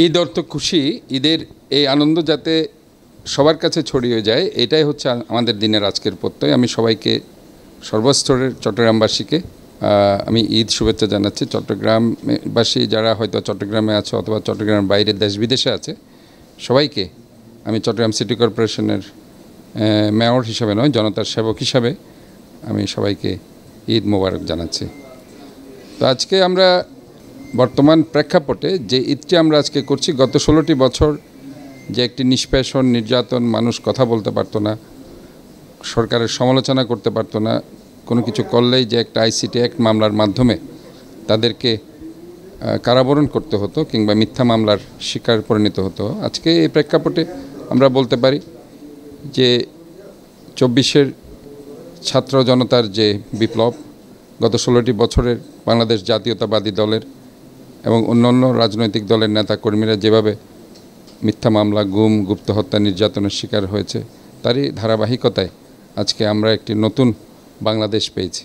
ঈদ অর্থ খুশি। ঈদের এই আনন্দ যাতে সবার কাছে ছড়িয়ে যায়, এটাই হচ্ছে আমাদের দিনের আজকের প্রত্যয়। আমি সবাইকে সর্বস্তরের চট্টগ্রামবাসীকে আমি ঈদ শুভেচ্ছা জানাচ্ছি। চট্টগ্রামবাসী যারা হয়তো চট্টগ্রামে আছে অথবা চট্টগ্রামের বাইরে দেশ বিদেশে আছে, সবাইকে আমি চট্টগ্রাম সিটি কর্পোরেশনের মেয়র হিসাবে নয়, জনতার সেবক হিসাবে আমি সবাইকে ঈদ মোবারক জানাচ্ছি। তো আজকে আমরা বর্তমান প্রেক্ষাপটে যে ঈদটি আমরা আজকে করছি, গত 16টি বছর যে একটি নিষ্পেষণ, নির্যাতন, মানুষ কথা বলতে পারতো না, সরকারের সমালোচনা করতে পারতো না, কোনো কিছু করলেই যে একটা আইসিটি অ্যাক্ট মামলার মাধ্যমে তাদেরকে কারাবরণ করতে হতো কিংবা মিথ্যা মামলার শিকার পরিণত হতো, আজকে এই প্রেক্ষাপটে আমরা বলতে পারি যে 24-এর ছাত্র জনতার যে বিপ্লব, গত 16টি বছরের বাংলাদেশ জাতীয়তাবাদী দলের এবং অন্যান্য রাজনৈতিক দলের নেতা কর্মীরা যেভাবে মিথ্যা মামলা, গুম, গুপ্ত হত্যা, নির্যাতনের শিকার হয়েছে, তারই ধারাবাহিকতায় আজকে আমরা একটি নতুন বাংলাদেশ পেয়েছি।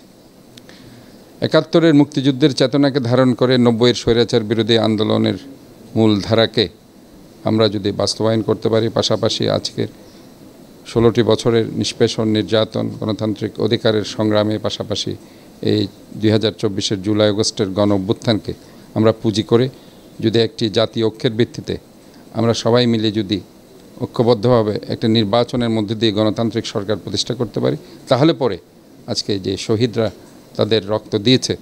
71-এর মুক্তিযুদ্ধের চেতনাকে ধারণ করে 90-এর স্বৈরাচার বিরোধী আন্দোলনের মূল ধারাকে আমরা যদি বাস্তবায়ন করতে পারি, পাশাপাশি আজকের 16টি বছরের নিষ্পেষণ, নির্যাতন, গণতান্ত্রিক অধিকারের সংগ্রামে পাশাপাশি এই 2024-এর জুলাই আগস্টের গণ অভ্যুত্থানকে আমরা পুঁজি করে যদি একটি জাতীয় ঐক্যের ভিত্তিতে আমরা সবাই মিলে যদি ঐক্যবদ্ধভাবে একটা নির্বাচনের মধ্যে দিয়ে গণতান্ত্রিক সরকার প্রতিষ্ঠা করতে পারি, তাহলে পরে আজকে যে শহীদরা তাদের রক্ত দিয়েছে,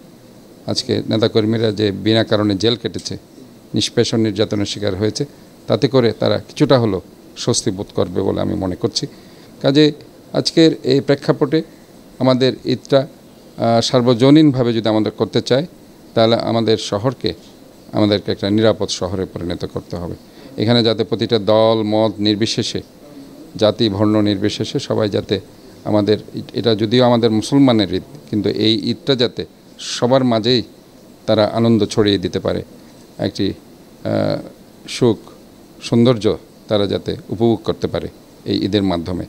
আজকে নেতাকর্মীরা যে বিনা কারণে জেল কেটেছে, নিষ্পেষণ, নির্যাতনের শিকার হয়েছে, তাতে করে তারা কিছুটা হলেও স্বস্তি বোধ করবে বলে আমি মনে করছি। কাজে আজকের এই প্রেক্ষাপটে আমাদের ঈদটা সার্বজনীনভাবে যদি আমাদের করতে চাই, তাহলে আমাদের শহরকে আমাদেরকে একটা নিরাপদ শহরে পরিণত করতে হবে। এখানে যাতে প্রতিটা দল, মত নির্বিশেষে, জাতি, বর্ণ নির্বিশেষে সবাই যাতে আমাদের, এটা যদিও আমাদের মুসলমানের ঈদ, কিন্তু এই ঈদটা যাতে সবার মাঝেই তারা আনন্দ ছড়িয়ে দিতে পারে, একটি সুখ, সৌন্দর্য তারা যাতে উপভোগ করতে পারে এই ঈদের মাধ্যমে।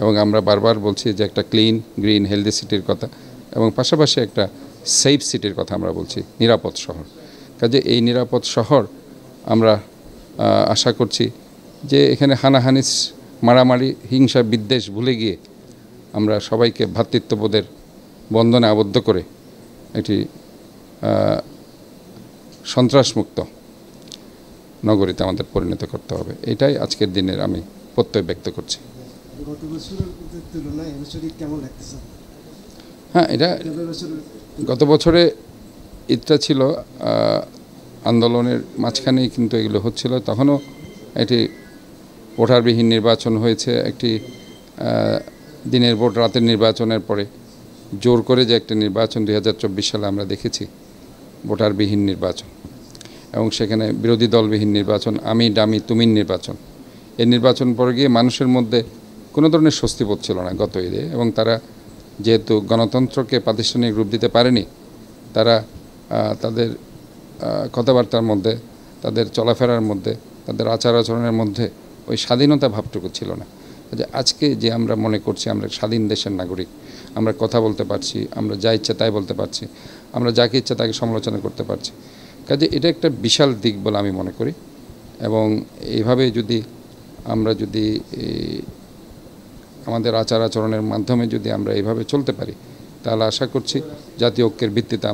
এবং আমরা বারবার বলছি যে একটা ক্লিন, গ্রিন, হেলদি সিটির কথা, এবং পাশাপাশি একটা সেফ সিটির কথা আমরা বলছি, নিরাপদ শহর। কাজে এই নিরাপদ শহর আমরা আশা করছি যে এখানে হানাহানি, মারামারি, হিংসা, বিদ্বেষ ভুলে গিয়ে আমরা সবাইকে ভ্রাতৃত্ববোধের বন্ধনে আবদ্ধ করে একটি সন্ত্রাসমুক্ত নগরীতে আমাদের পরিণত করতে হবে। এটাই আজকের দিনের আমি প্রত্যয় ব্যক্ত করছি। হ্যাঁ, এটা গত বছরে ঈদটা ছিল আন্দোলনের মাঝখানেই, কিন্তু এগুলো হচ্ছিল, তখনও একটি ভোটারবিহীন নির্বাচন হয়েছে। একটি দিনের ভোট, রাতের নির্বাচনের পরে জোর করে যে একটা নির্বাচন 2024 সালে আমরা দেখেছি, ভোটারবিহীন নির্বাচন, এবং সেখানে বিরোধী দলবিহীন নির্বাচন, আমি ডামি তুমির নির্বাচন। এই নির্বাচন পরে গিয়ে মানুষের মধ্যে কোনো ধরনের স্বস্তিবোধ ছিল না গত ঈদে, এবং তারা যেহেতু গণতন্ত্রকে প্রাতিষ্ঠানিক রূপ দিতে পারেনি, তারা তাদের কথাবার্তার মধ্যে, তাদের চলাফেরার মধ্যে, তাদের আচার আচরণের মধ্যে ওই স্বাধীনতা ভাবটুকু ছিল না। যে আজকে যে আমরা মনে করছি আমরা স্বাধীন দেশের নাগরিক, আমরা কথা বলতে পারছি, আমরা যা ইচ্ছা তাই বলতে পারছি, আমরা যাকে ইচ্ছা তাকে সমালোচনা করতে পারছি, কাজে এটা একটা বিশাল দিক বলে আমি মনে করি। এবং এইভাবে যদি আমরা আমাদের আচার আচরণের মাধ্যমে যদি আমরা এইভাবে চলতে পারি, তাহলে আশা করছি জাতীয় ঐক্যের ভিত্তিতে